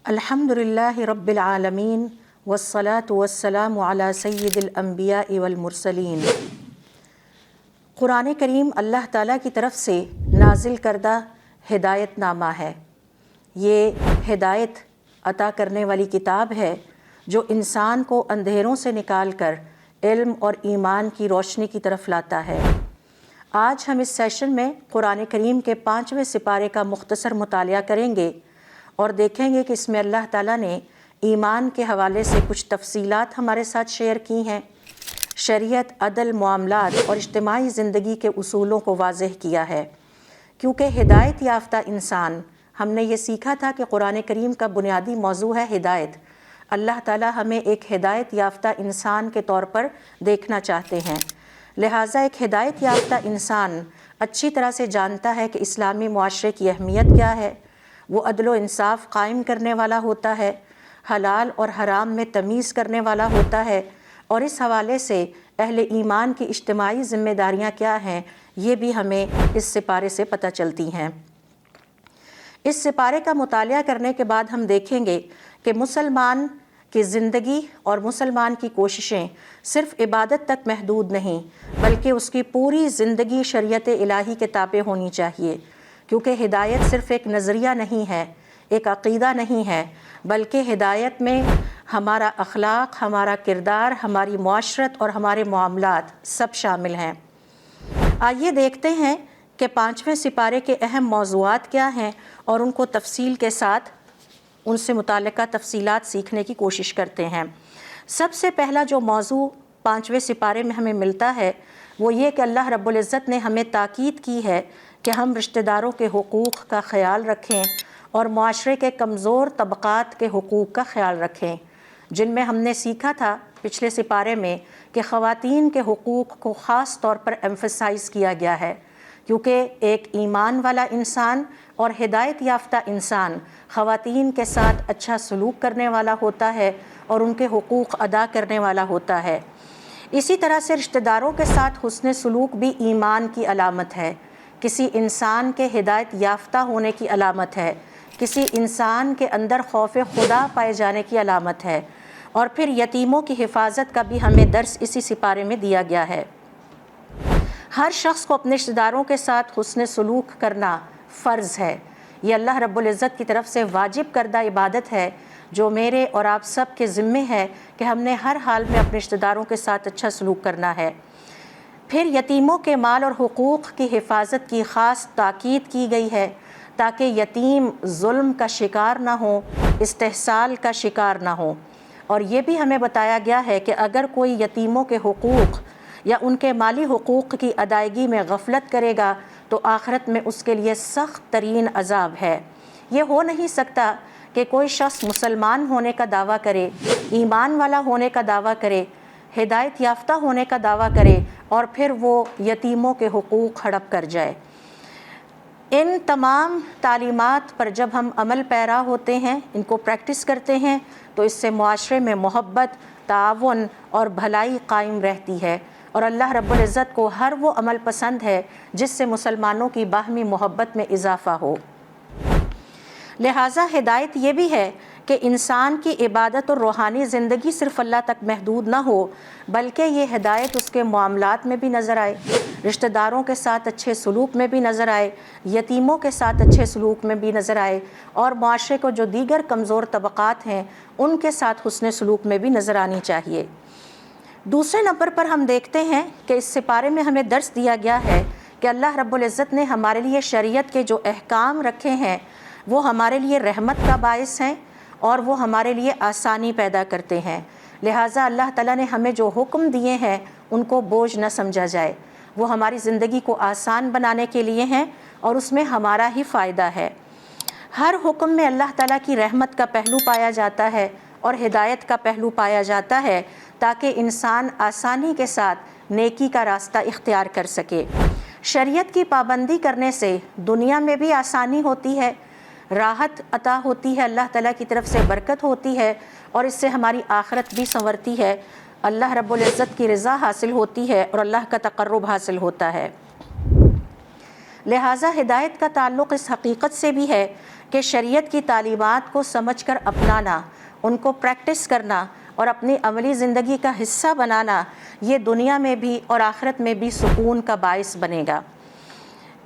الحمدللہ رب العالمین والصلاة والسلام علی سید الانبیاء والمرسلین۔ قرآن کریم اللہ تعالیٰ کی طرف سے نازل کردہ ہدایت نامہ ہے۔ یہ ہدایت عطا کرنے والی کتاب ہے جو انسان کو اندھیروں سے نکال کر علم اور ایمان کی روشنی کی طرف لاتا ہے۔ آج ہم اس سیشن میں قرآن کریم کے 5ویں سپارے کا مختصر مطالعہ کریں گے اور دیکھیں گے کہ اس میں اللہ تعالیٰ نے ایمان کے حوالے سے کچھ تفصیلات ہمارے ساتھ شیئر کی ہیں، شریعت، عدل، معاملات اور اجتماعی زندگی کے اصولوں کو واضح کیا ہے۔ کیونکہ ہدایت یافتہ انسان، ہم نے یہ سیکھا تھا کہ قرآن کریم کا بنیادی موضوع ہے ہدایت۔ اللہ تعالیٰ ہمیں ایک ہدایت یافتہ انسان کے طور پر دیکھنا چاہتے ہیں، لہٰذا ایک ہدایت یافتہ انسان اچھی طرح سے جانتا ہے کہ اسلامی معاشرے کی اہمیت کیا ہے۔ وہ عدل و انصاف قائم کرنے والا ہوتا ہے، حلال اور حرام میں تمیز کرنے والا ہوتا ہے، اور اس حوالے سے اہل ایمان کی اجتماعی ذمہ داریاں کیا ہیں یہ بھی ہمیں اس سپارے سے پتہ چلتی ہیں۔ اس سپارے کا مطالعہ کرنے کے بعد ہم دیکھیں گے کہ مسلمان کی زندگی اور مسلمان کی کوششیں صرف عبادت تک محدود نہیں بلکہ اس کی پوری زندگی شریعت الہی کے تابع ہونی چاہیے، کیونکہ ہدایت صرف ایک نظریہ نہیں ہے، ایک عقیدہ نہیں ہے، بلکہ ہدایت میں ہمارا اخلاق، ہمارا کردار، ہماری معاشرت اور ہمارے معاملات سب شامل ہیں۔ آئیے دیکھتے ہیں کہ 5ویں سپارے کے اہم موضوعات کیا ہیں اور ان کو تفصیل کے ساتھ ان سے متعلقہ تفصیلات سیکھنے کی کوشش کرتے ہیں۔ سب سے پہلا جو موضوع 5ویں سپارے میں ہمیں ملتا ہے وہ یہ کہ اللہ رب العزت نے ہمیں تاکید کی ہے کہ ہم رشتہ داروں کے حقوق کا خیال رکھیں اور معاشرے کے کمزور طبقات کے حقوق کا خیال رکھیں، جن میں ہم نے سیکھا تھا پچھلے سپارے میں کہ خواتین کے حقوق کو خاص طور پر ایمفسائز کیا گیا ہے، کیونکہ ایک ایمان والا انسان اور ہدایت یافتہ انسان خواتین کے ساتھ اچھا سلوک کرنے والا ہوتا ہے اور ان کے حقوق ادا کرنے والا ہوتا ہے۔ اسی طرح سے رشتہ داروں کے ساتھ حسن سلوک بھی ایمان کی علامت ہے، کسی انسان کے ہدایت یافتہ ہونے کی علامت ہے، کسی انسان کے اندر خوف خدا پائے جانے کی علامت ہے۔ اور پھر یتیموں کی حفاظت کا بھی ہمیں درس اسی سپارے میں دیا گیا ہے۔ ہر شخص کو اپنے رشتہ داروں کے ساتھ حسن سلوک کرنا فرض ہے، یہ اللہ رب العزت کی طرف سے واجب کردہ عبادت ہے جو میرے اور آپ سب کے ذمے ہے کہ ہم نے ہر حال میں اپنے رشتہ داروں کے ساتھ اچھا سلوک کرنا ہے۔ پھر یتیموں کے مال اور حقوق کی حفاظت کی خاص تاکید کی گئی ہے تاکہ یتیم ظلم کا شکار نہ ہو، استحصال کا شکار نہ ہو۔ اور یہ بھی ہمیں بتایا گیا ہے کہ اگر کوئی یتیموں کے حقوق یا ان کے مالی حقوق کی ادائیگی میں غفلت کرے گا تو آخرت میں اس کے لیے سخت ترین عذاب ہے۔ یہ ہو نہیں سکتا کہ کوئی شخص مسلمان ہونے کا دعویٰ کرے، ایمان والا ہونے کا دعویٰ کرے، ہدایت یافتہ ہونے کا دعویٰ کرے اور پھر وہ یتیموں کے حقوق ہڑپ کر جائے۔ ان تمام تعلیمات پر جب ہم عمل پیرا ہوتے ہیں، ان کو پریکٹس کرتے ہیں، تو اس سے معاشرے میں محبت، تعاون اور بھلائی قائم رہتی ہے، اور اللہ رب العزت کو ہر وہ عمل پسند ہے جس سے مسلمانوں کی باہمی محبت میں اضافہ ہو۔ لہٰذا ہدایت یہ بھی ہے کہ انسان کی عبادت اور روحانی زندگی صرف اللہ تک محدود نہ ہو بلکہ یہ ہدایت اس کے معاملات میں بھی نظر آئے، رشتہ داروں کے ساتھ اچھے سلوک میں بھی نظر آئے، یتیموں کے ساتھ اچھے سلوک میں بھی نظر آئے، اور معاشرے کو جو دیگر کمزور طبقات ہیں ان کے ساتھ حسن سلوک میں بھی نظر آنی چاہیے۔ دوسرے نمبر پر ہم دیکھتے ہیں کہ اس سپارے میں ہمیں درس دیا گیا ہے کہ اللہ رب العزت نے ہمارے لیے شریعت کے جو احکام رکھے ہیں وہ ہمارے لیے رحمت کا باعث ہیں اور وہ ہمارے لیے آسانی پیدا کرتے ہیں، لہٰذا اللہ تعالیٰ نے ہمیں جو حکم دیے ہیں ان کو بوجھ نہ سمجھا جائے، وہ ہماری زندگی کو آسان بنانے کے لیے ہیں اور اس میں ہمارا ہی فائدہ ہے۔ ہر حکم میں اللہ تعالیٰ کی رحمت کا پہلو پایا جاتا ہے اور ہدایت کا پہلو پایا جاتا ہے تاکہ انسان آسانی کے ساتھ نیکی کا راستہ اختیار کر سکے۔ شریعت کی پابندی کرنے سے دنیا میں بھی آسانی ہوتی ہے، راحت عطا ہوتی ہے، اللہ تعالیٰ کی طرف سے برکت ہوتی ہے اور اس سے ہماری آخرت بھی سنورتی ہے، اللہ رب العزت کی رضا حاصل ہوتی ہے اور اللہ کا تقرب حاصل ہوتا ہے۔ لہٰذا ہدایت کا تعلق اس حقیقت سے بھی ہے کہ شریعت کی تعلیمات کو سمجھ کر اپنانا، ان کو پریکٹس کرنا اور اپنی عملی زندگی کا حصہ بنانا، یہ دنیا میں بھی اور آخرت میں بھی سکون کا باعث بنے گا۔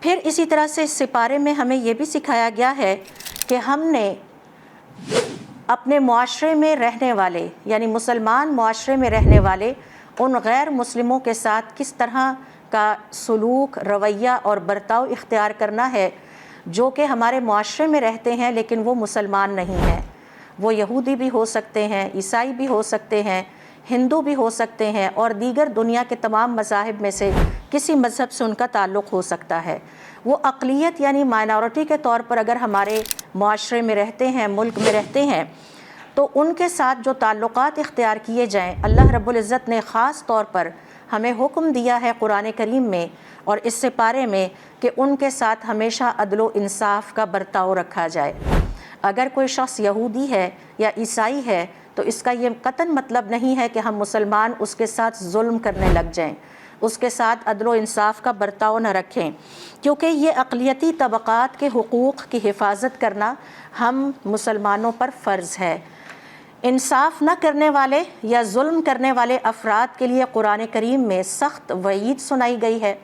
پھر اسی طرح سے اس سپارے میں ہمیں یہ بھی سکھایا گیا ہے کہ ہم نے اپنے معاشرے میں رہنے والے، یعنی مسلمان معاشرے میں رہنے والے ان غیر مسلموں کے ساتھ کس طرح کا سلوک، رویہ اور برتاؤ اختیار کرنا ہے، جو کہ ہمارے معاشرے میں رہتے ہیں لیکن وہ مسلمان نہیں ہیں۔ وہ یہودی بھی ہو سکتے ہیں، عیسائی بھی ہو سکتے ہیں، ہندو بھی ہو سکتے ہیں، اور دیگر دنیا کے تمام مذاہب میں سے کسی مذہب سے ان کا تعلق ہو سکتا ہے۔ وہ اقلیت یعنی مائنورٹی کے طور پر اگر ہمارے معاشرے میں رہتے ہیں، ملک میں رہتے ہیں، تو ان کے ساتھ جو تعلقات اختیار کیے جائیں، اللہ رب العزت نے خاص طور پر ہمیں حکم دیا ہے قرآن کریم میں اور اس سپارے میں کہ ان کے ساتھ ہمیشہ عدل و انصاف کا برتاؤ رکھا جائے۔ اگر کوئی شخص یہودی ہے یا عیسائی ہے تو اس کا یہ قطعاً مطلب نہیں ہے کہ ہم مسلمان اس کے ساتھ ظلم کرنے لگ جائیں، اس کے ساتھ عدل و انصاف کا برتاؤ نہ رکھیں، کیونکہ یہ اقلیتی طبقات کے حقوق کی حفاظت کرنا ہم مسلمانوں پر فرض ہے۔ انصاف نہ کرنے والے یا ظلم کرنے والے افراد کے لیے قرآن کریم میں سخت وعید سنائی گئی ہے۔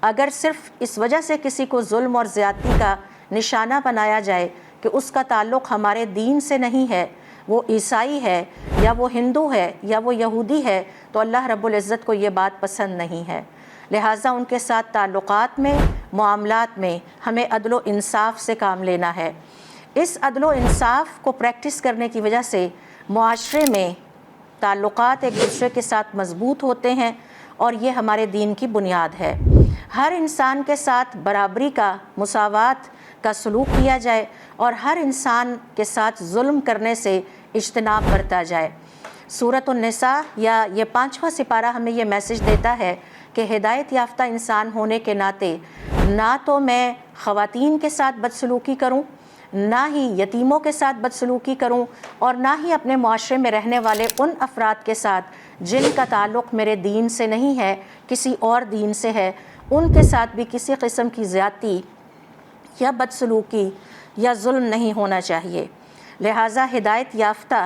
اگر صرف اس وجہ سے کسی کو ظلم اور زیادتی کا نشانہ بنایا جائے کہ اس کا تعلق ہمارے دین سے نہیں ہے، وہ عیسائی ہے یا وہ ہندو ہے یا وہ یہودی ہے، تو اللہ رب العزت کو یہ بات پسند نہیں ہے۔ لہٰذا ان کے ساتھ تعلقات میں، معاملات میں ہمیں عدل و انصاف سے کام لینا ہے۔ اس عدل و انصاف کو پریکٹس کرنے کی وجہ سے معاشرے میں تعلقات ایک دوسرے کے ساتھ مضبوط ہوتے ہیں، اور یہ ہمارے دین کی بنیاد ہے۔ ہر انسان کے ساتھ برابری کا، مساوات کا سلوک کیا جائے اور ہر انسان کے ساتھ ظلم کرنے سے اجتناب برتا جائے۔ سورۃ النساء یا یہ 5واں سپارہ ہمیں یہ میسج دیتا ہے کہ ہدایت یافتہ انسان ہونے کے ناطے نہ تو میں خواتین کے ساتھ بدسلوکی کروں، نہ ہی یتیموں کے ساتھ بدسلوکی کروں، اور نہ ہی اپنے معاشرے میں رہنے والے ان افراد کے ساتھ جن کا تعلق میرے دین سے نہیں ہے، کسی اور دین سے ہے، ان کے ساتھ بھی کسی قسم کی زیادتی یا بدسلوکی یا ظلم نہیں ہونا چاہیے۔ لہٰذا ہدایت یافتہ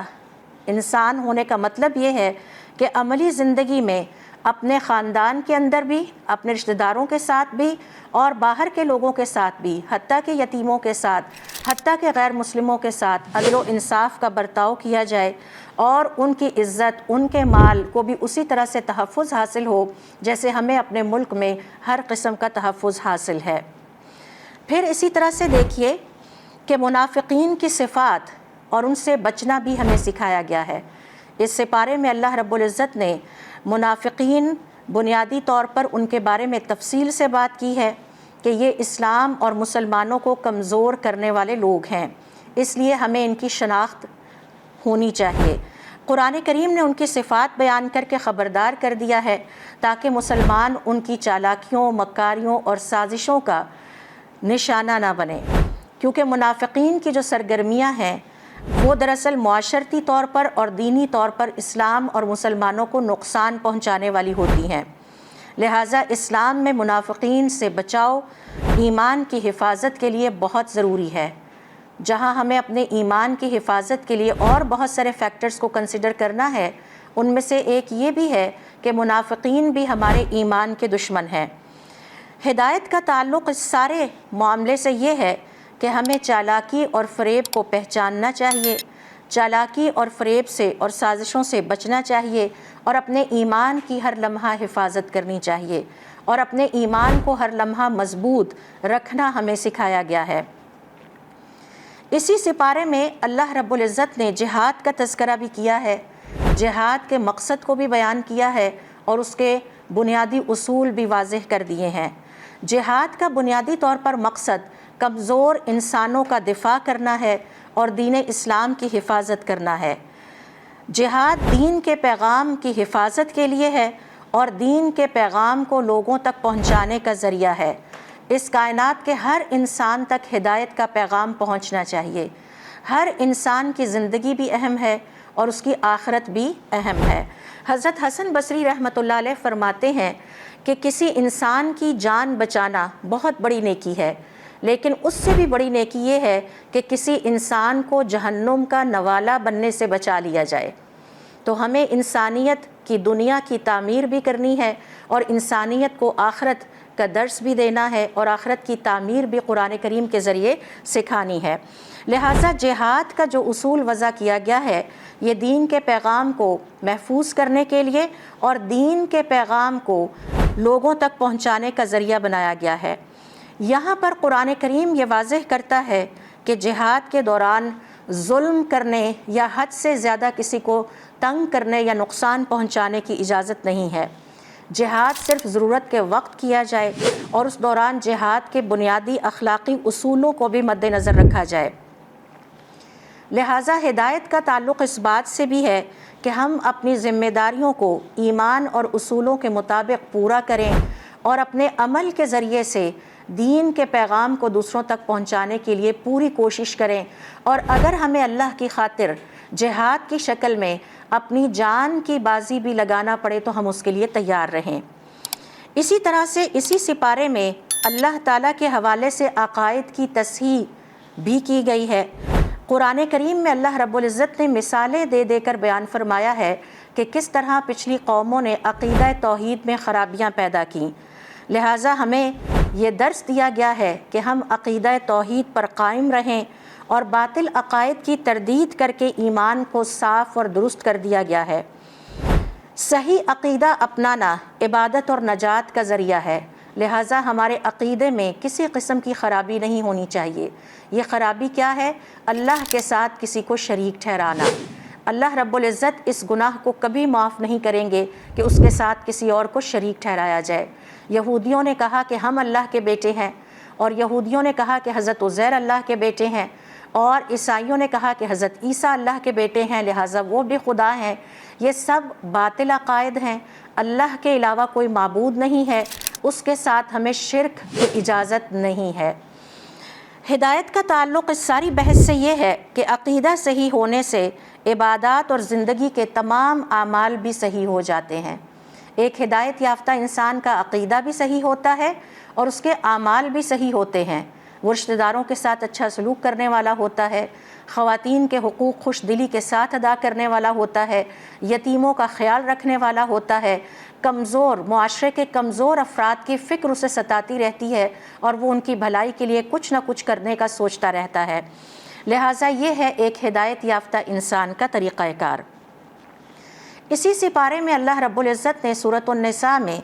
انسان ہونے کا مطلب یہ ہے کہ عملی زندگی میں اپنے خاندان کے اندر بھی، اپنے رشتہ داروں کے ساتھ بھی اور باہر کے لوگوں کے ساتھ بھی، حتیٰ کہ یتیموں کے ساتھ، حتیٰ کہ غیر مسلموں کے ساتھ عدل و انصاف کا برتاؤ کیا جائے، اور ان کی عزت، ان کے مال کو بھی اسی طرح سے تحفظ حاصل ہو جیسے ہمیں اپنے ملک میں ہر قسم کا تحفظ حاصل ہے۔ پھر اسی طرح سے دیکھیے کہ منافقین کی صفات اور ان سے بچنا بھی ہمیں سکھایا گیا ہے۔ اس سپارے میں اللہ رب العزت نے منافقین بنیادی طور پر ان کے بارے میں تفصیل سے بات کی ہے کہ یہ اسلام اور مسلمانوں کو کمزور کرنے والے لوگ ہیں، اس لیے ہمیں ان کی شناخت ہونی چاہیے۔ قرآن کریم نے ان کی صفات بیان کر کے خبردار کر دیا ہے تاکہ مسلمان ان کی چالاکیوں، مکاریوں اور سازشوں کا نشانہ نہ بنے، کیونکہ منافقین کی جو سرگرمیاں ہیں وہ دراصل معاشرتی طور پر اور دینی طور پر اسلام اور مسلمانوں کو نقصان پہنچانے والی ہوتی ہیں۔ لہٰذا اسلام میں منافقین سے بچاؤ ایمان کی حفاظت کے لیے بہت ضروری ہے۔ جہاں ہمیں اپنے ایمان کی حفاظت کے لیے اور بہت سارے فیکٹرز کو کنسیڈر کرنا ہے، ان میں سے ایک یہ بھی ہے کہ منافقین بھی ہمارے ایمان کے دشمن ہیں۔ ہدایت کا تعلق اس سارے معاملے سے یہ ہے کہ ہمیں چالاکی اور فریب کو پہچاننا چاہیے، چالاکی اور فریب سے اور سازشوں سے بچنا چاہیے، اور اپنے ایمان کی ہر لمحہ حفاظت کرنی چاہیے، اور اپنے ایمان کو ہر لمحہ مضبوط رکھنا ہمیں سکھایا گیا ہے۔ اسی سپارے میں اللہ رب العزت نے جہاد کا تذکرہ بھی کیا ہے، جہاد کے مقصد کو بھی بیان کیا ہے اور اس کے بنیادی اصول بھی واضح کر دیے ہیں۔ جہاد کا بنیادی طور پر مقصد کمزور انسانوں کا دفاع کرنا ہے اور دین اسلام کی حفاظت کرنا ہے۔ جہاد دین کے پیغام کی حفاظت کے لیے ہے اور دین کے پیغام کو لوگوں تک پہنچانے کا ذریعہ ہے۔ اس کائنات کے ہر انسان تک ہدایت کا پیغام پہنچنا چاہیے۔ ہر انسان کی زندگی بھی اہم ہے اور اس کی آخرت بھی اہم ہے۔ حضرت حسن بصری رحمۃ اللہ علیہ فرماتے ہیں کہ کسی انسان کی جان بچانا بہت بڑی نیکی ہے، لیکن اس سے بھی بڑی نیکی یہ ہے کہ کسی انسان کو جہنم کا نوالا بننے سے بچا لیا جائے۔ تو ہمیں انسانیت کی دنیا کی تعمیر بھی کرنی ہے اور انسانیت کو آخرت کا درس بھی دینا ہے اور آخرت کی تعمیر بھی قرآن کریم کے ذریعے سکھانی ہے۔ لہٰذا جہاد کا جو اصول وضع کیا گیا ہے یہ دین کے پیغام کو محفوظ کرنے کے لیے اور دین کے پیغام کو لوگوں تک پہنچانے کا ذریعہ بنایا گیا ہے۔ یہاں پر قرآن کریم یہ واضح کرتا ہے کہ جہاد کے دوران ظلم کرنے یا حد سے زیادہ کسی کو تنگ کرنے یا نقصان پہنچانے کی اجازت نہیں ہے۔ جہاد صرف ضرورت کے وقت کیا جائے اور اس دوران جہاد کے بنیادی اخلاقی اصولوں کو بھی مد نظر رکھا جائے۔ لہٰذا ہدایت کا تعلق اس بات سے بھی ہے کہ ہم اپنی ذمہ داریوں کو ایمان اور اصولوں کے مطابق پورا کریں اور اپنے عمل کے ذریعے سے دین کے پیغام کو دوسروں تک پہنچانے کے لیے پوری کوشش کریں، اور اگر ہمیں اللہ کی خاطر جہاد کی شکل میں اپنی جان کی بازی بھی لگانا پڑے تو ہم اس کے لیے تیار رہیں۔ اسی طرح سے اسی سپارے میں اللہ تعالیٰ کے حوالے سے عقائد کی تصحیح بھی کی گئی ہے۔ قرآن کریم میں اللہ رب العزت نے مثالیں دے دے کر بیان فرمایا ہے کہ کس طرح پچھلی قوموں نے عقیدہ توحید میں خرابیاں پیدا کیں۔ لہٰذا ہمیں یہ درس دیا گیا ہے کہ ہم عقیدہ توحید پر قائم رہیں، اور باطل عقائد کی تردید کر کے ایمان کو صاف اور درست کر دیا گیا ہے۔ صحیح عقیدہ اپنانا عبادت اور نجات کا ذریعہ ہے، لہٰذا ہمارے عقیدے میں کسی قسم کی خرابی نہیں ہونی چاہیے۔ یہ خرابی کیا ہے؟ اللہ کے ساتھ کسی کو شریک ٹھہرانا۔ اللہ رب العزت اس گناہ کو کبھی معاف نہیں کریں گے کہ اس کے ساتھ کسی اور کو شریک ٹھہرایا جائے۔ یہودیوں نے کہا کہ ہم اللہ کے بیٹے ہیں، اور یہودیوں نے کہا کہ حضرت عزیر اللہ کے بیٹے ہیں، اور عیسائیوں نے کہا کہ حضرت عیسیٰ اللہ کے بیٹے ہیں لہٰذا وہ بھی خدا ہیں۔ یہ سب باطل عقائد ہیں۔ اللہ کے علاوہ کوئی معبود نہیں ہے، اس کے ساتھ ہمیں شرک کی اجازت نہیں ہے۔ ہدایت کا تعلق اس ساری بحث سے یہ ہے کہ عقیدہ صحیح ہونے سے عبادات اور زندگی کے تمام اعمال بھی صحیح ہو جاتے ہیں۔ ایک ہدایت یافتہ انسان کا عقیدہ بھی صحیح ہوتا ہے اور اس کے اعمال بھی صحیح ہوتے ہیں۔ وہ رشتہ داروں کے ساتھ اچھا سلوک کرنے والا ہوتا ہے، خواتین کے حقوق خوش دلی کے ساتھ ادا کرنے والا ہوتا ہے، یتیموں کا خیال رکھنے والا ہوتا ہے، کمزور معاشرے کے کمزور افراد کی فکر اسے ستاتی رہتی ہے اور وہ ان کی بھلائی کے لیے کچھ نہ کچھ کرنے کا سوچتا رہتا ہے۔ لہٰذا یہ ہے ایک ہدایت یافتہ انسان کا طریقہ کار۔ اسی سپارے میں اللہ رب العزت نے سورۃ النساء میں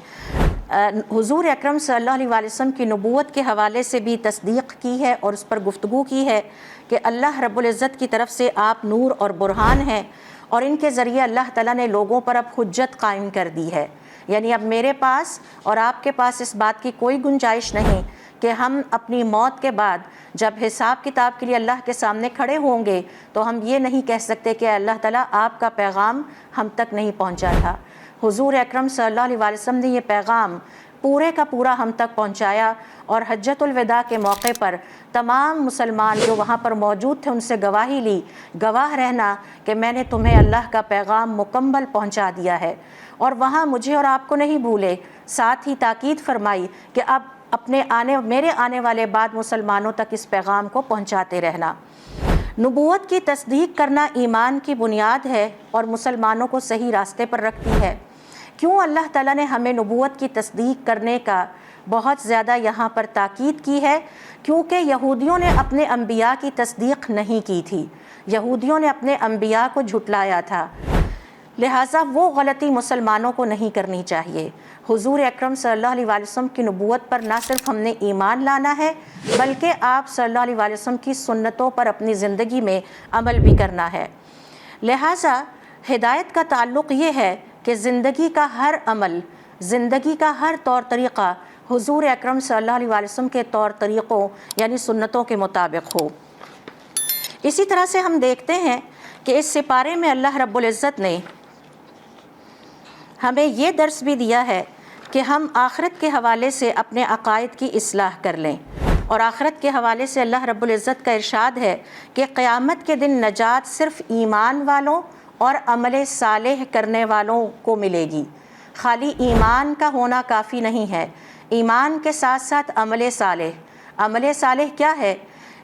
حضور اکرم صلی اللہ علیہ وسلم کی نبوت کے حوالے سے بھی تصدیق کی ہے اور اس پر گفتگو کی ہے کہ اللہ رب العزت کی طرف سے آپ نور اور برہان ہیں، اور ان کے ذریعے اللہ تعالیٰ نے لوگوں پر اب حجت قائم کر دی ہے۔ یعنی اب میرے پاس اور آپ کے پاس اس بات کی کوئی گنجائش نہیں کہ ہم اپنی موت کے بعد جب حساب کتاب کے لیے اللہ کے سامنے کھڑے ہوں گے تو ہم یہ نہیں کہہ سکتے کہ اللہ تعالیٰ آپ کا پیغام ہم تک نہیں پہنچا تھا۔ حضور اکرم صلی اللہ علیہ وسلم نے یہ پیغام پورے کا پورا ہم تک پہنچایا، اور حجۃ الوداع کے موقع پر تمام مسلمان جو وہاں پر موجود تھے ان سے گواہی لی، گواہ رہنا کہ میں نے تمہیں اللہ کا پیغام مکمل پہنچا دیا ہے، اور وہاں مجھے اور آپ کو نہیں بھولے، ساتھ ہی تاکید فرمائی کہ اب میرے آنے والے بعد مسلمانوں تک اس پیغام کو پہنچاتے رہنا۔ نبوت کی تصدیق کرنا ایمان کی بنیاد ہے اور مسلمانوں کو صحیح راستے پر رکھتی ہے۔ کیوں اللہ تعالیٰ نے ہمیں نبوت کی تصدیق کرنے کا بہت زیادہ یہاں پر تاکید کی ہے؟ کیونکہ یہودیوں نے اپنے انبیاء کی تصدیق نہیں کی تھی، یہودیوں نے اپنے انبیاء کو جھٹلایا تھا، لہٰذا وہ غلطی مسلمانوں کو نہیں کرنی چاہیے۔ حضور اکرم صلی اللہ علیہ وسلم کی نبوت پر نہ صرف ہم نے ایمان لانا ہے بلکہ آپ صلی اللہ علیہ وسلم کی سنتوں پر اپنی زندگی میں عمل بھی کرنا ہے۔ لہٰذا ہدایت کا تعلق یہ ہے کہ زندگی کا ہر عمل، زندگی کا ہر طور طریقہ حضور اکرم صلی اللہ علیہ وسلم کے طور طریقوں یعنی سنتوں کے مطابق ہو۔ اسی طرح سے ہم دیکھتے ہیں کہ اس سپارے میں اللہ رب العزت نے ہمیں یہ درس بھی دیا ہے کہ ہم آخرت کے حوالے سے اپنے عقائد کی اصلاح کر لیں، اور آخرت کے حوالے سے اللہ رب العزت کا ارشاد ہے کہ قیامت کے دن نجات صرف ایمان والوں اور عمل صالح کرنے والوں کو ملے گی۔ خالی ایمان کا ہونا کافی نہیں ہے، ایمان کے ساتھ ساتھ عمل صالح، عمل صالح کیا ہے؟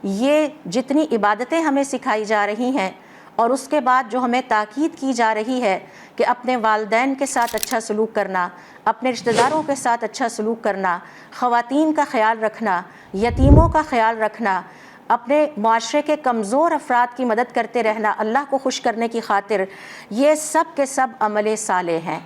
یہ جتنی عبادتیں ہمیں سکھائی جا رہی ہیں اور اس کے بعد جو ہمیں تاکید کی جا رہی ہے کہ اپنے والدین کے ساتھ اچھا سلوک کرنا، اپنے رشتہ داروں کے ساتھ اچھا سلوک کرنا، خواتین کا خیال رکھنا، یتیموں کا خیال رکھنا، اپنے معاشرے کے کمزور افراد کی مدد کرتے رہنا اللہ کو خوش کرنے کی خاطر، یہ سب کے سب عمل صالح ہیں۔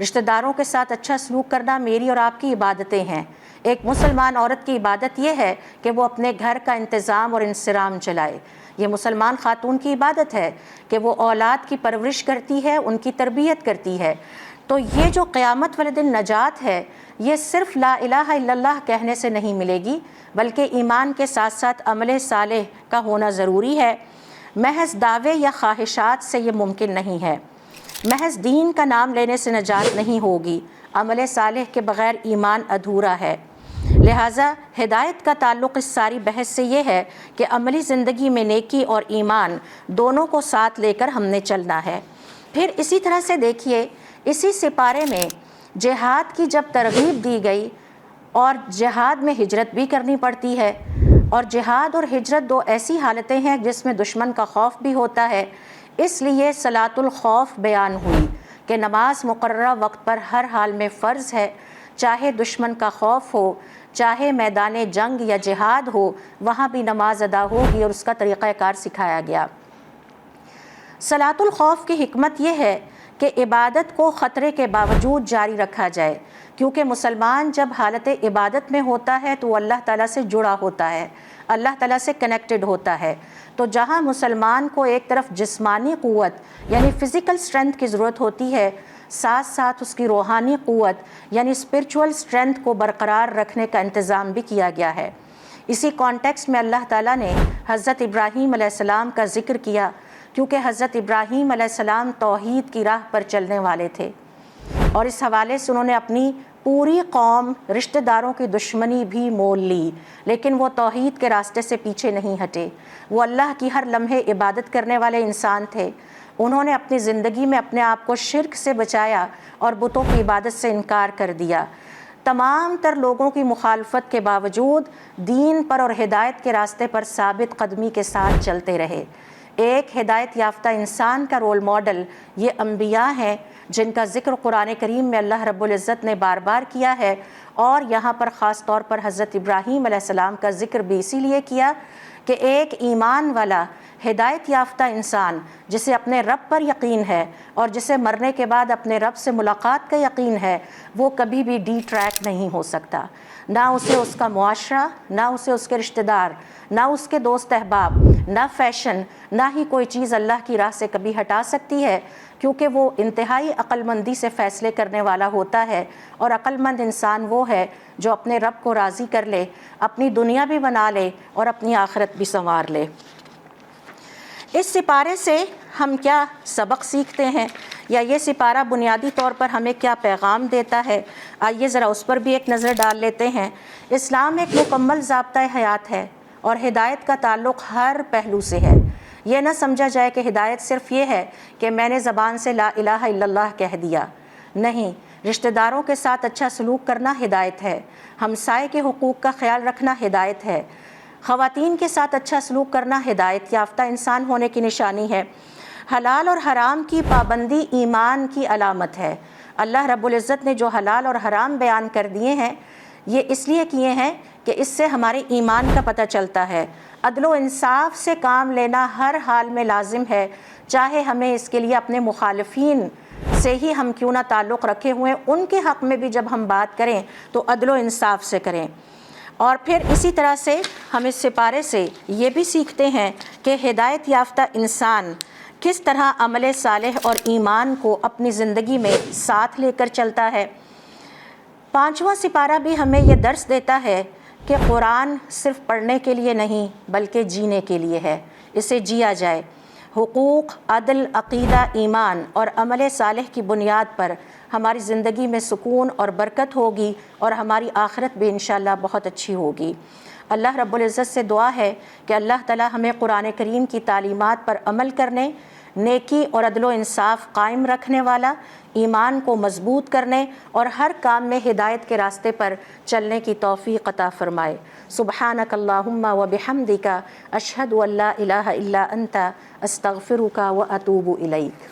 رشتہ داروں کے ساتھ اچھا سلوک کرنا میری اور آپ کی عبادتیں ہیں۔ ایک مسلمان عورت کی عبادت یہ ہے کہ وہ اپنے گھر کا انتظام اور انصرام چلائے۔ یہ مسلمان خاتون کی عبادت ہے کہ وہ اولاد کی پرورش کرتی ہے، ان کی تربیت کرتی ہے۔ تو یہ جو قیامت والے دن نجات ہے، یہ صرف لا الہ الا اللہ کہنے سے نہیں ملے گی، بلکہ ایمان کے ساتھ ساتھ عمل صالح کا ہونا ضروری ہے۔ محض دعوے یا خواہشات سے یہ ممکن نہیں ہے۔ محض دین کا نام لینے سے نجات نہیں ہوگی، عمل صالح کے بغیر ایمان ادھورا ہے۔ لہٰذا ہدایت کا تعلق اس ساری بحث سے یہ ہے کہ عملی زندگی میں نیکی اور ایمان دونوں کو ساتھ لے کر ہم نے چلنا ہے۔ پھر اسی طرح سے دیکھیے، اسی سپارے میں جہاد کی جب ترغیب دی گئی، اور جہاد میں ہجرت بھی کرنی پڑتی ہے، اور جہاد اور ہجرت دو ایسی حالتیں ہیں جس میں دشمن کا خوف بھی ہوتا ہے، اس لیے صلاۃ الخوف بیان ہوئی کہ نماز مقررہ وقت پر ہر حال میں فرض ہے، چاہے دشمن کا خوف ہو، چاہے میدان جنگ یا جہاد ہو، وہاں بھی نماز ادا ہوگی، اور اس کا طریقہ کار سکھایا گیا۔ صلاۃ الخوف کی حکمت یہ ہے کہ عبادت کو خطرے کے باوجود جاری رکھا جائے، کیونکہ مسلمان جب حالت عبادت میں ہوتا ہے تو وہ اللہ تعالیٰ سے جڑا ہوتا ہے، اللہ تعالیٰ سے کنیکٹڈ ہوتا ہے۔ تو جہاں مسلمان کو ایک طرف جسمانی قوت یعنی فزیکل اسٹرینتھ کی ضرورت ہوتی ہے، ساتھ ساتھ اس کی روحانی قوت یعنی اسپرچول اسٹرینتھ کو برقرار رکھنے کا انتظام بھی کیا گیا ہے۔ اسی کانٹیکسٹ میں اللہ تعالیٰ نے حضرت ابراہیم علیہ السلام کا ذکر کیا، کیونکہ حضرت ابراہیم علیہ السلام توحید کی راہ پر چلنے والے تھے، اور اس حوالے سے انہوں نے اپنی پوری قوم رشتہ داروں کی دشمنی بھی مول لی، لیکن وہ توحید کے راستے سے پیچھے نہیں ہٹے۔ وہ اللہ کی ہر لمحے عبادت کرنے والے انسان تھے۔ انہوں نے اپنی زندگی میں اپنے آپ کو شرک سے بچایا اور بتوں کی عبادت سے انکار کر دیا۔ تمام تر لوگوں کی مخالفت کے باوجود دین پر اور ہدایت کے راستے پر ثابت قدمی کے ساتھ چلتے رہے۔ ایک ہدایت یافتہ انسان کا رول ماڈل یہ انبیاء ہیں، جن کا ذکر قرآن کریم میں اللہ رب العزت نے بار بار کیا ہے، اور یہاں پر خاص طور پر حضرت ابراہیم علیہ السلام کا ذکر بھی اسی لیے کیا کہ ایک ایمان والا ہدایت یافتہ انسان جسے اپنے رب پر یقین ہے اور جسے مرنے کے بعد اپنے رب سے ملاقات کا یقین ہے، وہ کبھی بھی ڈی ٹریک نہیں ہو سکتا۔ نہ اسے اس کا معاشرہ، نہ اسے اس کے رشتہ دار، نہ اس کے دوست احباب، نہ فیشن، نہ ہی کوئی چیز اللہ کی راہ سے کبھی ہٹا سکتی ہے، کیونکہ وہ انتہائی عقل مندی سے فیصلے کرنے والا ہوتا ہے، اور عقل مند انسان وہ ہے جو اپنے رب کو راضی کر لے، اپنی دنیا بھی بنا لے اور اپنی آخرت بھی سنوار لے۔ اس سپارے سے ہم کیا سبق سیکھتے ہیں، یا یہ سپارہ بنیادی طور پر ہمیں کیا پیغام دیتا ہے؟ آئیے ذرا اس پر بھی ایک نظر ڈال لیتے ہیں۔ اسلام ایک مکمل ضابطۂ حیات ہے، اور ہدایت کا تعلق ہر پہلو سے ہے۔ یہ نہ سمجھا جائے کہ ہدایت صرف یہ ہے کہ میں نے زبان سے لا الہ الا اللہ کہہ دیا، نہیں، رشتہ داروں کے ساتھ اچھا سلوک کرنا ہدایت ہے، ہمسائے کے حقوق کا خیال رکھنا ہدایت ہے، خواتین کے ساتھ اچھا سلوک کرنا ہدایت یافتہ انسان ہونے کی نشانی ہے۔ حلال اور حرام کی پابندی ایمان کی علامت ہے۔ اللہ رب العزت نے جو حلال اور حرام بیان کر دیے ہیں، یہ اس لیے کیے ہیں کہ اس سے ہمارے ایمان کا پتہ چلتا ہے۔ عدل و انصاف سے کام لینا ہر حال میں لازم ہے، چاہے ہمیں اس کے لیے اپنے مخالفین سے ہی ہم کیوں نہ تعلق رکھے ہوئے، ان کے حق میں بھی جب ہم بات کریں تو عدل و انصاف سے کریں۔ اور پھر اسی طرح سے ہم اس سپارے سے یہ بھی سیکھتے ہیں کہ ہدایت یافتہ انسان کس طرح عمل صالح اور ایمان کو اپنی زندگی میں ساتھ لے کر چلتا ہے۔ 5واں سپارہ بھی ہمیں یہ درس دیتا ہے کہ قرآن صرف پڑھنے کے لیے نہیں بلکہ جینے کے لیے ہے، اسے جیا جائے۔ حقوق، عدل، عقیدہ، ایمان اور عمل صالح کی بنیاد پر ہماری زندگی میں سکون اور برکت ہوگی، اور ہماری آخرت بھی انشاءاللہ بہت اچھی ہوگی۔ اللہ رب العزت سے دعا ہے کہ اللہ تعالی ہمیں قرآن کریم کی تعلیمات پر عمل کرنے، نیکی اور عدل و انصاف قائم رکھنے والا، ایمان کو مضبوط کرنے اور ہر کام میں ہدایت کے راستے پر چلنے کی توفیق عطا فرمائے۔ سبحانک اللہم و بحمدک اشہد ان لا الہ الا انت استغفرک و اتوب الیک۔